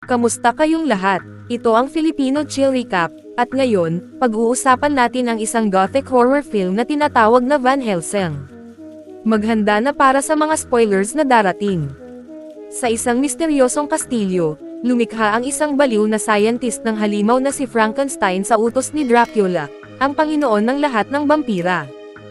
Kamusta kayong lahat? Ito ang Filipino Chill Recap, at ngayon, pag-uusapan natin ang isang gothic horror film na tinatawag na Van Helsing. Maghanda na para sa mga spoilers na darating. Sa isang misteryosong kastilyo, lumikha ang isang baliw na scientist ng halimaw na si Frankenstein sa utos ni Dracula, ang Panginoon ng lahat ng vampira.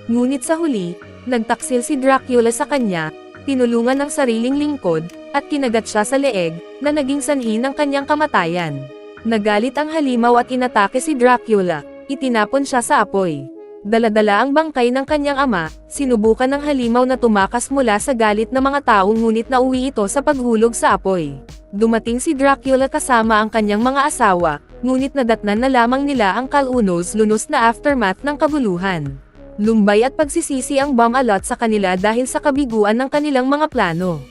Ngunit sa huli, nagtaksil si Dracula sa kanya, tinulungan ng sariling lingkod, at kinagat siya sa leeg, na naging sanhi ng kanyang kamatayan. Nagalit ang halimaw at inatake si Dracula, itinapon siya sa apoy. Daladala ang bangkay ng kanyang ama, sinubukan ng halimaw na tumakas mula sa galit ng mga tao ngunit nauwi ito sa paghulog sa apoy. Dumating si Dracula kasama ang kanyang mga asawa, ngunit nadatnan na lamang nila ang kalunos-lunos na aftermath ng kabuluhan. Lumbay at pagsisisi ang bomb-alot sa kanila dahil sa kabiguan ng kanilang mga plano.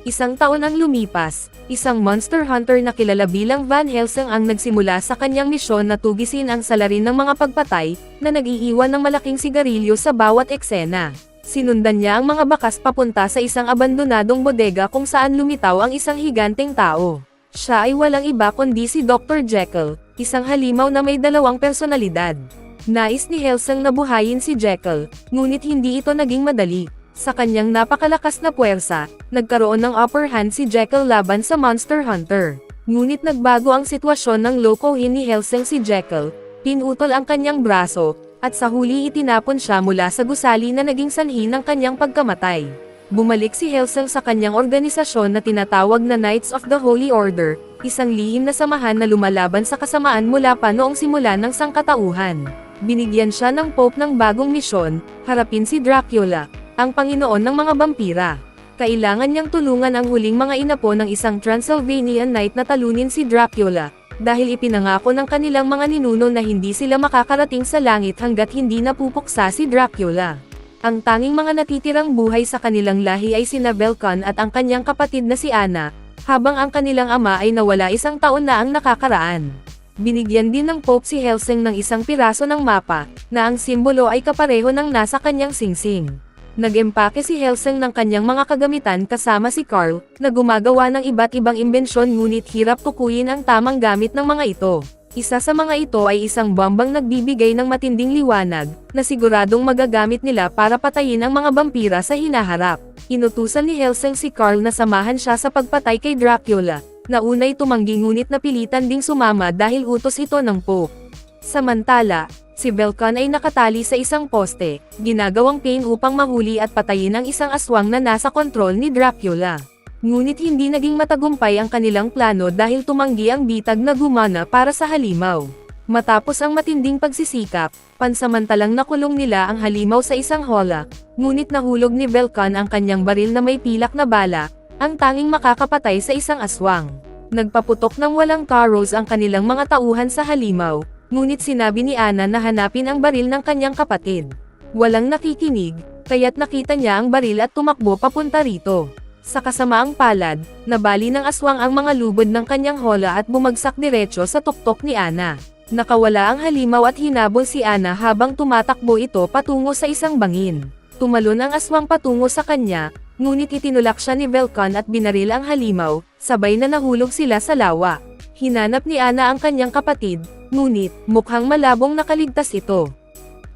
Isang taon ang lumipas, isang monster hunter na kilala bilang Van Helsing ang nagsimula sa kanyang misyon na tugisin ang salarin ng mga pagpatay, na nag-iiwan ng malaking sigarilyo sa bawat eksena. Sinundan niya ang mga bakas papunta sa isang abandonadong bodega kung saan lumitaw ang isang higanteng tao. Siya ay walang iba kundi si Dr. Jekyll, isang halimaw na may dalawang personalidad. Nais ni Helsing na buhayin si Jekyll, ngunit hindi ito naging madali. Sa kanyang napakalakas na puwersa, nagkaroon ng upper hand si Jekyll laban sa Monster Hunter. Ngunit nagbago ang sitwasyon ng lokohin ni Helsing si Jekyll, pinutol ang kanyang braso, at sa huli itinapon siya mula sa gusali na naging sanhi ng kanyang pagkamatay. Bumalik si Helsing sa kanyang organisasyon na tinatawag na Knights of the Holy Order, isang lihim na samahan na lumalaban sa kasamaan mula pa noong simula ng sangkatauhan. Binigyan siya ng Pope ng bagong misyon, harapin si Dracula, ang Panginoon ng mga vampira. Kailangan niyang tulungan ang huling mga inapo ng isang Transylvanian knight na talunin si Dracula, dahil ipinangako ng kanilang mga ninuno na hindi sila makakarating sa langit hanggat hindi napupuksa si Dracula. Ang tanging mga natitirang buhay sa kanilang lahi ay sina Belcon at ang kanyang kapatid na si Anna, habang ang kanilang ama ay nawala isang taon na ang nakakaraan. Binigyan din ng Pope si Helsing ng isang piraso ng mapa, na ang simbolo ay kapareho ng nasa kanyang singsing. Nag-empake si Helsing ng kanyang mga kagamitan kasama si Carl, na gumagawa ng iba't ibang imbensyon ngunit hirap tukuyin ang tamang gamit ng mga ito. Isa sa mga ito ay isang bombang nagbibigay ng matinding liwanag, na siguradong magagamit nila para patayin ang mga vampira sa hinaharap. Inutusan ni Helsing si Carl na samahan siya sa pagpatay kay Dracula, na unay tumanggi ngunit napilitan ding sumama dahil utos ito ng Pope. Samantala, si Belcon ay nakatali sa isang poste, ginagawang pain upang mahuli at patayin ang isang aswang na nasa kontrol ni Dracula. Ngunit hindi naging matagumpay ang kanilang plano dahil tumanggi ang bitag na gumana para sa halimaw. Matapos ang matinding pagsisikap, pansamantalang nakulong nila ang halimaw sa isang hola, ngunit nahulog ni Belcon ang kanyang baril na may pilak na bala, ang tanging makakapatay sa isang aswang. Nagpaputok ng walang carrows ang kanilang mga tauhan sa halimaw, ngunit sinabi ni Anna na hanapin ang baril ng kanyang kapatid. Walang nakikinig, kaya't nakita niya ang baril at tumakbo papunta rito. Sa kasamaang palad, nabali ng aswang ang mga lubod ng kanyang hola at bumagsak diretso sa tuktok ni Anna. Nakawala ang halimaw at hinabol si Anna habang tumatakbo ito patungo sa isang bangin. Tumalon ang aswang patungo sa kanya, ngunit itinulak siya ni Belcon at binaril ang halimaw, sabay na nahulog sila sa lawa. Hinanap ni Anna ang kanyang kapatid, ngunit, mukhang malabong nakaligtas ito.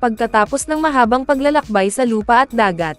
Pagkatapos ng mahabang paglalakbay sa lupa at dagat,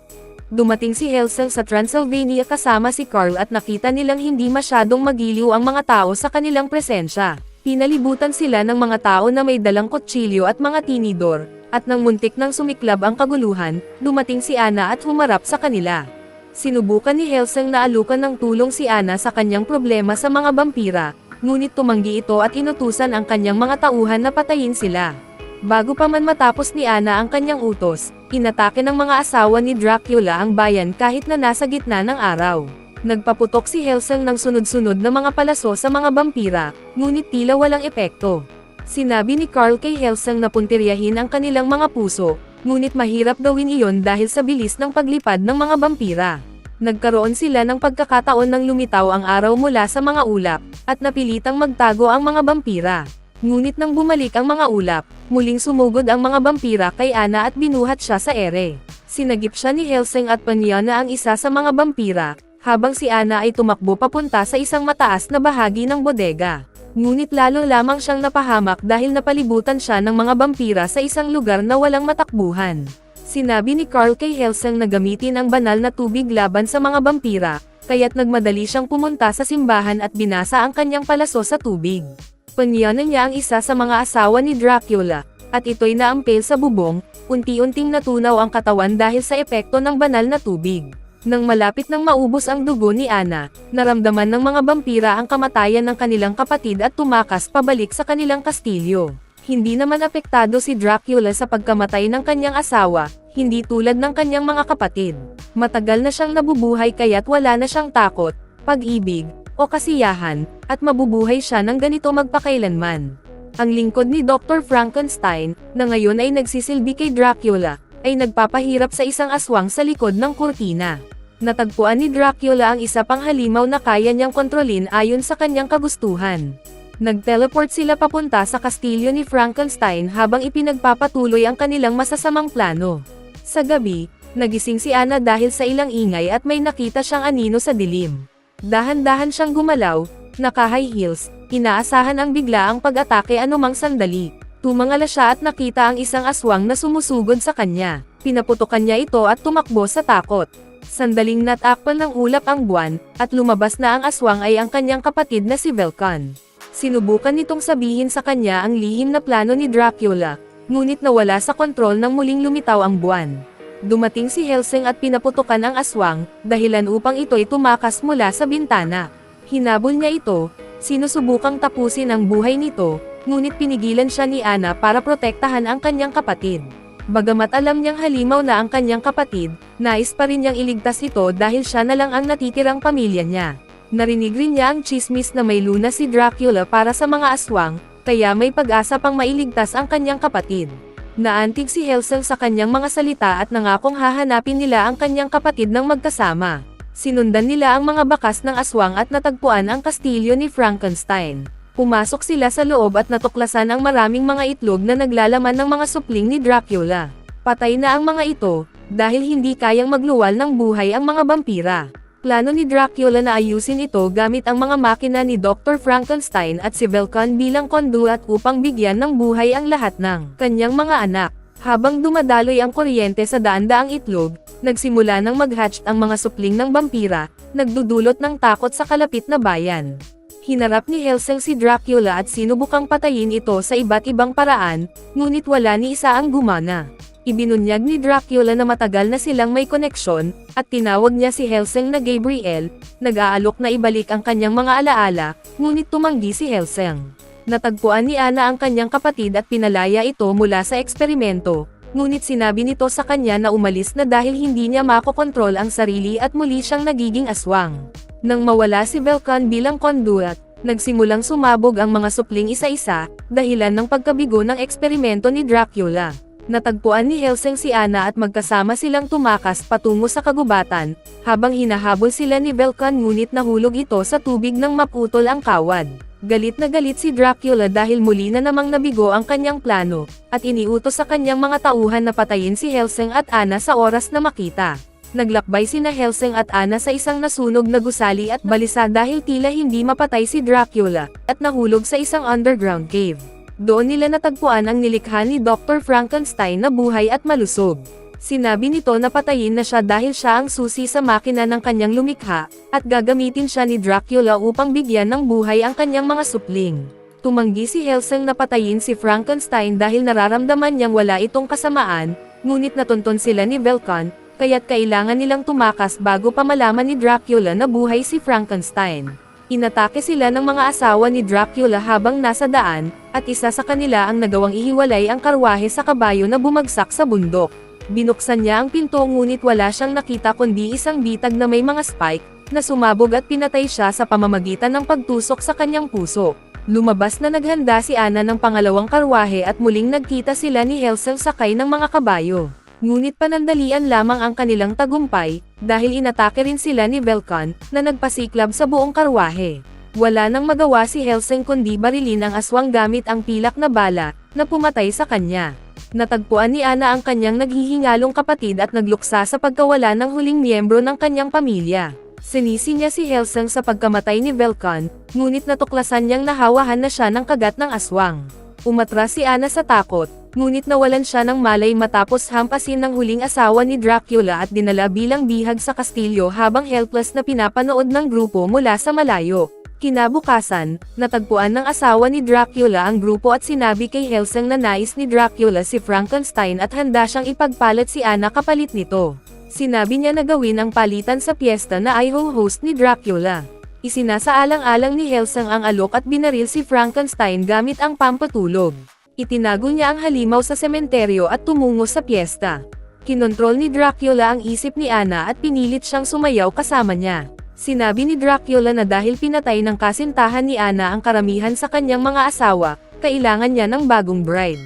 dumating si Helsing sa Transylvania kasama si Carl at nakita nilang hindi masyadong magiliw ang mga tao sa kanilang presensya. Pinalibutan sila ng mga tao na may dalang kutsilyo at mga tinidor, at nang muntik nang sumiklab ang kaguluhan, dumating si Anna at humarap sa kanila. Sinubukan ni Helsing na alukan ng tulong si Anna sa kanyang problema sa mga vampira, ngunit tumanggi ito at inutusan ang kanyang mga tauhan na patayin sila. Bago pa man matapos ni Anna ang kanyang utos, inatake ng mga asawa ni Dracula ang bayan kahit na nasa gitna ng araw. Nagpaputok si Helsing ng sunod-sunod na mga palaso sa mga vampira, ngunit tila walang epekto. Sinabi ni Carl kay Helsing na puntiryahin ang kanilang mga puso, ngunit mahirap gawin iyon dahil sa bilis ng paglipad ng mga vampira. Nagkaroon sila ng pagkakataon nang lumitaw ang araw mula sa mga ulap, at napilitang magtago ang mga vampira. Ngunit nang bumalik ang mga ulap, muling sumugod ang mga vampira kay Anna at binuhat siya sa ere. Sinagip siya ni Helsing at paniya na ang isa sa mga vampira, habang si Ana ay tumakbo papunta sa isang mataas na bahagi ng bodega. Ngunit lalo lamang siyang napahamak dahil napalibutan siya ng mga bampira sa isang lugar na walang matakbuhan. Sinabi ni Carl kay Helsing na gamitin ang banal na tubig laban sa mga bampira, kaya't nagmadali siyang pumunta sa simbahan at binasa ang kanyang palaso sa tubig. Panyanan niya ang isa sa mga asawa ni Dracula, at ito'y naampel sa bubong, unti-unting natunaw ang katawan dahil sa epekto ng banal na tubig. Nang malapit nang maubos ang dugo ni Ana, naramdaman ng mga bampira ang kamatayan ng kanilang kapatid at tumakas pabalik sa kanilang kastilyo. Hindi naman apektado si Dracula sa pagkamatay ng kanyang asawa, hindi tulad ng kanyang mga kapatid. Matagal na siyang nabubuhay kaya't wala na siyang takot, pag-ibig, o kasiyahan, at mabubuhay siya ng ganito magpakailanman. Ang lingkod ni Dr. Frankenstein, na ngayon ay nagsisilbi kay Dracula, ay nagpapahirap sa isang aswang sa likod ng kurtina. Natagpuan ni Dracula ang isa pang halimaw na kaya niyang kontrolin ayon sa kanyang kagustuhan. Nag-teleport sila papunta sa kastilyo ni Frankenstein habang ipinagpapatuloy ang kanilang masasamang plano. Sa gabi, nagising si Ana dahil sa ilang ingay at may nakita siyang anino sa dilim. Dahan-dahan siyang gumalaw, naka-high heels, inaasahan ang biglaang pag-atake anumang sandali. Tumangala siya at nakita ang isang aswang na sumusugod sa kanya. Pinaputukan niya ito at tumakbo sa takot. Sandaling natakpan ng ulap ang buwan, at lumabas na ang aswang ay ang kanyang kapatid na si Vulcan. Sinubukan nitong sabihin sa kanya ang lihim na plano ni Dracula, ngunit nawala sa kontrol nang muling lumitaw ang buwan. Dumating si Helsing at pinaputukan ang aswang, dahilan upang ito'y tumakas mula sa bintana. Hinabol niya ito, sinusubukang tapusin ang buhay nito, ngunit pinigilan siya ni Ana para protektahan ang kanyang kapatid. Bagamat alam niyang halimaw na ang kanyang kapatid, nais pa rin niyang iligtas ito dahil siya na lang ang natitirang pamilya niya. Narinig rin niya ang chismis na may luna si Dracula para sa mga aswang, kaya may pag-asa pang mailigtas ang kanyang kapatid. Naantig si Helsing sa kanyang mga salita at nangakong hahanapin nila ang kanyang kapatid ng magkasama. Sinundan nila ang mga bakas ng aswang at natagpuan ang kastilyo ni Frankenstein. Pumasok sila sa loob at natuklasan ang maraming mga itlog na naglalaman ng mga supling ni Dracula. Patay na ang mga ito, dahil hindi kayang magluwal ng buhay ang mga vampira. Plano ni Dracula na ayusin ito gamit ang mga makina ni Dr. Frankenstein at si Vulcan bilang conduit upang bigyan ng buhay ang lahat ng kanyang mga anak. Habang dumadaloy ang kuryente sa daan-daang itlog, nagsimula ng mag-hatch ang mga supling ng vampira, nagdudulot ng takot sa kalapit na bayan. Hinarap ni Helsing si Dracula at sinubukang patayin ito sa iba't ibang paraan, ngunit wala ni isa ang gumana. Ibinunyag ni Dracula na matagal na silang may koneksyon, at tinawag niya si Helsing na Gabriel, nag-aalok na ibalik ang kanyang mga alaala, ngunit tumanggi si Helsing. Natagpuan ni Ana ang kanyang kapatid at pinalaya ito mula sa eksperimento, ngunit sinabi nito sa kanya na umalis na dahil hindi niya makokontrol ang sarili at muli siyang nagiging aswang. Nang mawala si Vulcan bilang conduit, nagsimulang sumabog ang mga supling isa-isa, dahilan ng pagkabigo ng eksperimento ni Dracula. Natagpuan ni Helsing si Ana at magkasama silang tumakas patungo sa kagubatan, habang hinahabol sila ni Vulcan ngunit nahulog ito sa tubig nang maputol ang kawad. Galit na galit si Dracula dahil muli na namang nabigo ang kanyang plano, at iniutos sa kanyang mga tauhan na patayin si Helsing at Ana sa oras na makita. Naglakbay sina Helsing at Ana sa isang nasunog na gusali at balisa dahil tila hindi mapatay si Dracula, at nahulog sa isang underground cave. Doon nila natagpuan ang nilikha ni Dr. Frankenstein na buhay at malusog. Sinabi nito na patayin na siya dahil siya ang susi sa makina ng kanyang lumikha, at gagamitin siya ni Dracula upang bigyan ng buhay ang kanyang mga supling. Tumanggi si Helsing na patayin si Frankenstein dahil nararamdaman niyang wala itong kasamaan, ngunit natunton sila ni Vulcan, kaya't kailangan nilang tumakas bago pa malaman ni Dracula na buhay si Frankenstein. Inatake sila ng mga asawa ni Dracula habang nasa daan, at isa sa kanila ang nagawang ihiwalay ang karwahe sa kabayo na bumagsak sa bundok. Binuksan niya ang pinto ngunit wala siyang nakita kundi isang bitag na may mga spike, na sumabog at pinatay siya sa pamamagitan ng pagtusok sa kanyang puso. Lumabas na naghanda si Ana ng pangalawang karwahe at muling nagkita sila ni Helsing sakay ng mga kabayo. Ngunit panandalian lamang ang kanilang tagumpay, dahil inatake rin sila ni Vulcan, na nagpasiklab sa buong karwahe. Wala nang magawa si Helsing kundi barilin ang aswang gamit ang pilak na bala, na pumatay sa kanya. Natagpuan ni Ana ang kanyang naghihingalong kapatid at nagluksa sa pagkawala ng huling miyembro ng kanyang pamilya. Sinisi niya si Helsing sa pagkamatay ni Velkan, ngunit natuklasan niyang nahawahan na siya ng kagat ng aswang. Umatras si Anna sa takot, ngunit nawalan siya ng malay matapos hampasin ng huling asawa ni Dracula at dinala bilang bihag sa kastilyo habang helpless na pinapanood ng grupo mula sa malayo. Kinabukasan, natagpuan ng asawa ni Dracula ang grupo at sinabi kay Helsing na nais ni Dracula si Frankenstein at handa siyang ipagpalit si Anna kapalit nito. Sinabi niya na gawin ang palitan sa piyesta na ay host ni Dracula. Isinasaalang-alang ni Helsing ang alok at binaril si Frankenstein gamit ang pampatulog. Itinago niya ang halimaw sa sementeryo at tumungo sa piyesta. Kinontrol ni Dracula ang isip ni Anna at pinilit siyang sumayaw kasama niya. Sinabi ni Dracula na dahil pinatay ng kasintahan ni Anna ang karamihan sa kanyang mga asawa, kailangan niya ng bagong bride.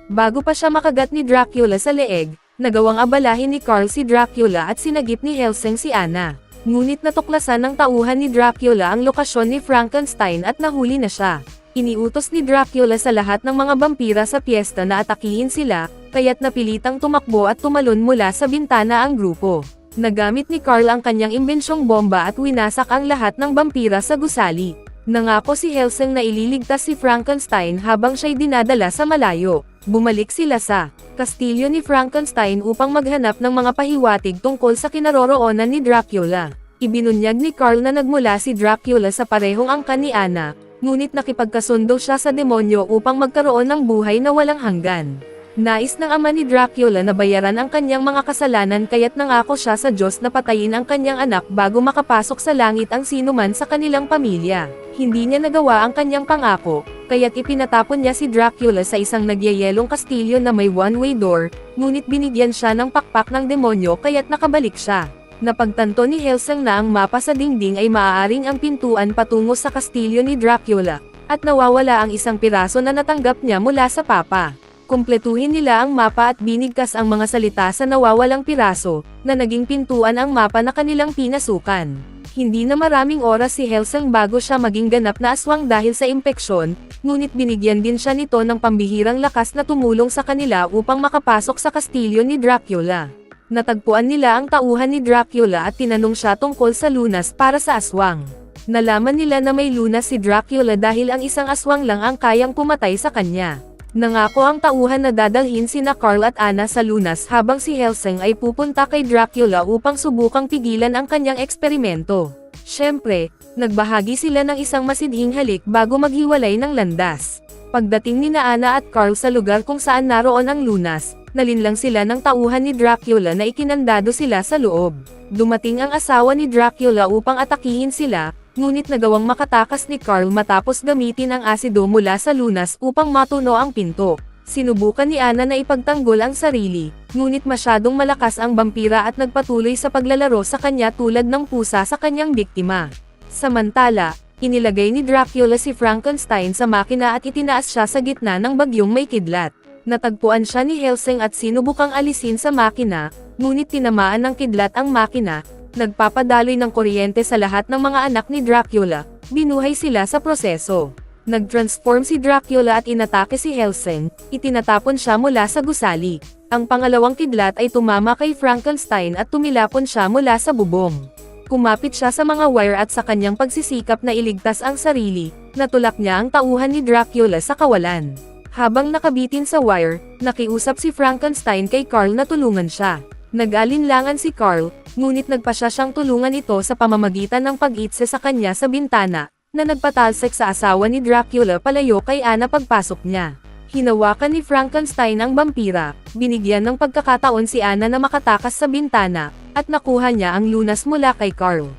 Bago pa siya makagat ni Dracula sa leeg, nagawang abalahin ni Carl si Dracula at sinagip ni Helsing si Anna. Ngunit natuklasan ng tauhan ni Dracula ang lokasyon ni Frankenstein at nahuli na siya. Iniutos ni Dracula sa lahat ng mga vampira sa piyesta na atakihin sila, kaya't napilitang tumakbo at tumalon mula sa bintana ang grupo. Nagamit ni Carl ang kanyang imbensyong bomba at winasak ang lahat ng vampira sa gusali. Nangako si Helsing na ililigtas si Frankenstein habang siya'y dinadala sa malayo. Bumalik sila sa kastilyo ni Frankenstein upang maghanap ng mga pahiwatig tungkol sa kinaroroonan ni Dracula. Ibinunyag ni Carl na nagmula si Dracula sa parehong angkan ni Anna, ngunit nakipagkasundo siya sa demonyo upang magkaroon ng buhay na walang hanggan. Nais ng ama ni Dracula na bayaran ang kanyang mga kasalanan kaya't nangako siya sa Diyos na patayin ang kanyang anak bago makapasok sa langit ang sinuman sa kanilang pamilya. Hindi niya nagawa ang kanyang pangako, kaya't ipinatapon niya si Dracula sa isang nagyayelong kastilyo na may one-way door, ngunit binigyan siya ng pakpak ng demonyo kaya't nakabalik siya. Napagtanto ni Helsing na ang mapa sa dingding ay maaaring ang pintuan patungo sa kastilyo ni Dracula, at nawawala ang isang piraso na natanggap niya mula sa papa. Kumpletuhin nila ang mapa at binigkas ang mga salita sa nawawalang piraso, na naging pintuan ang mapa na kanilang pinasukan. Hindi na maraming oras si Helsing bago siya maging ganap na aswang dahil sa impeksyon, ngunit binigyan din siya nito ng pambihirang lakas na tumulong sa kanila upang makapasok sa kastilyo ni Dracula. Natagpuan nila ang tauhan ni Dracula at tinanong siya tungkol sa lunas para sa aswang. Nalaman nila na may lunas si Dracula dahil ang isang aswang lang ang kayang pumatay sa kanya. Nangako ang tauhan na dadalhin sina Carl at Anna sa lunas habang si Helsing ay pupunta kay Dracula upang subukang pigilan ang kanyang eksperimento. Siyempre, nagbahagi sila ng isang masidhing halik bago maghiwalay ng landas. Pagdating ni Anna at Carl sa lugar kung saan naroon ang lunas, nalinlang sila ng tauhan ni Dracula na ikinandado sila sa loob. Dumating ang asawa ni Dracula upang atakihin sila, ngunit nagawang makatakas ni Carl matapos gamitin ang asido mula sa lunas upang matuno ang pinto. Sinubukan ni Anna na ipagtanggol ang sarili, ngunit masyadong malakas ang vampira at nagpatuloy sa paglalaro sa kanya tulad ng pusa sa kanyang biktima. Samantala, inilagay ni Dracula si Frankenstein sa makina at itinaas siya sa gitna ng bagyong may kidlat. Natagpuan siya ni Helsing at sinubukang alisin sa makina, ngunit tinamaan ng kidlat ang makina. Nagpapadaloy ng kuryente sa lahat ng mga anak ni Dracula, binuhay sila sa proseso. Nag-transform si Dracula at inatake si Helsing, itinatapon siya mula sa gusali. Ang pangalawang kidlat ay tumama kay Frankenstein at tumilapon siya mula sa bubong. Kumapit siya sa mga wire at sa kanyang pagsisikap na iligtas ang sarili, natulak niya ang tauhan ni Dracula sa kawalan. Habang nakabitin sa wire, nakiusap si Frankenstein kay Carl na tulungan siya. Nag-alinlangan si Carl, ngunit nagpasya siyang tulungan ito sa pamamagitan ng pag-itse sa kanya sa bintana, na nagpatalsik sa asawa ni Dracula palayo kay Anna pagpasok niya. Hinawakan ni Frankenstein ang vampira, binigyan ng pagkakataon si Anna na makatakas sa bintana, at nakuha niya ang lunas mula kay Carl.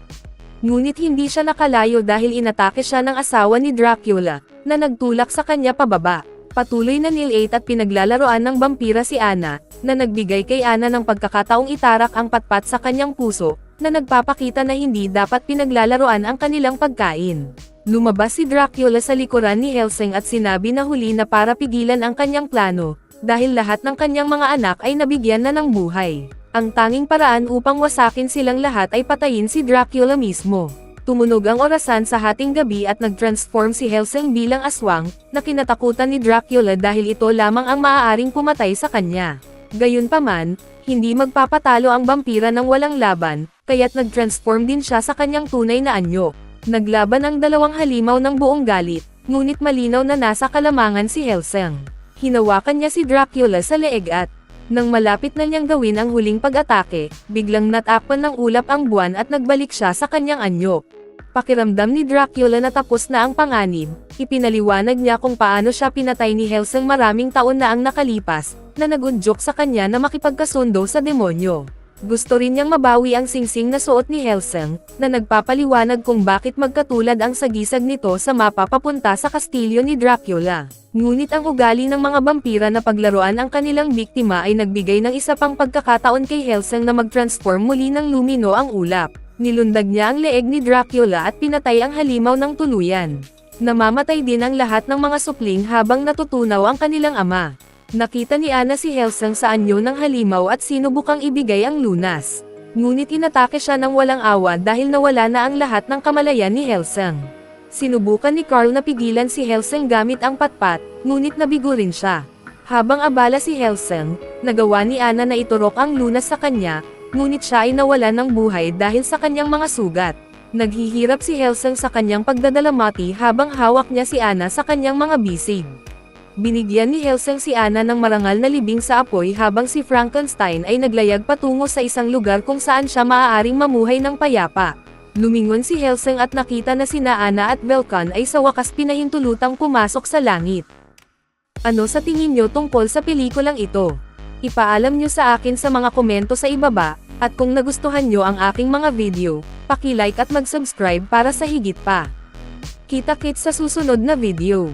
Ngunit hindi siya nakalayo dahil inatake siya ng asawa ni Dracula, na nagtulak sa kanya pababa. Patuloy na nilate at pinaglalaroan ng vampira si Anna, na nagbigay kay Anna ng pagkakataong itarak ang patpat sa kanyang puso, na nagpapakita na hindi dapat pinaglalaroan ang kanilang pagkain. Lumabas si Dracula sa likuran ni Helsing at sinabi na huli na para pigilan ang kanyang plano, dahil lahat ng kanyang mga anak ay nabigyan na ng buhay. Ang tanging paraan upang wasakin silang lahat ay patayin si Dracula mismo. Tumunog ang orasan sa hating gabi at nag-transform si Helsing bilang aswang, na kinatakutan ni Dracula dahil ito lamang ang maaaring pumatay sa kanya. Gayunpaman, hindi magpapatalo ang vampira ng walang laban, kaya't nag-transform din siya sa kanyang tunay na anyo. Naglaban ang dalawang halimaw ng buong galit, ngunit malinaw na nasa kalamangan si Hellsing. Hinawakan niya si Dracula sa leeg at, nang malapit na niyang gawin ang huling pag-atake, biglang natakpan ng ulap ang buwan at nagbalik siya sa kanyang anyo. Pakiramdam ni Dracula na tapos na ang panganib, ipinaliwanag niya kung paano siya pinatay ni Hellsing maraming taon na ang nakalipas, na nagundyok sa kanya na makipagkasundo sa demonyo. Gusto rin niyang mabawi ang singsing na suot ni Hellsing, na nagpapaliwanag kung bakit magkatulad ang sagisag nito sa mapa papunta sa kastilyo ni Dracula. Ngunit ang ugali ng mga vampira na paglaruan ang kanilang biktima ay nagbigay ng isa pang pagkakataon kay Hellsing na mag-transform muli ng lumino ang ulap. Nilundag niya ang leeg ni Dracula at pinatay ang halimaw ng tuluyan. Namamatay din ang lahat ng mga supling habang natutunaw ang kanilang ama. Nakita ni Anna si Hellsing sa anyo ng halimaw at sinubukang ibigay ang lunas. Ngunit inatake siya ng walang awa dahil nawala na ang lahat ng kamalayan ni Hellsing. Sinubukan ni Carl na pigilan si Hellsing gamit ang patpat, ngunit nabigo rin siya. Habang abala si Hellsing, nagawa ni Anna na iturok ang lunas sa kanya, ngunit siya ay nawalan ng buhay dahil sa kanyang mga sugat. Naghihirap si Hellsing sa kanyang pagdadalamati habang hawak niya si Anna sa kanyang mga bisig. Binigyan ni Hellsing si Anna ng marangal na libing sa apoy habang si Frankenstein ay naglayag patungo sa isang lugar kung saan siya maaaring mamuhay ng payapa. Lumingon si Hellsing at nakita na sina Anna at Vulcan ay sa wakas pinahintulutang pumasok sa langit. Ano sa tingin nyo tungkol sa pelikulang ito? Ipaalam nyo sa akin sa mga komento sa ibaba, at kung nagustuhan nyo ang aking mga video, paki-like at mag-subscribe para sa higit pa. Kita-kits sa susunod na video.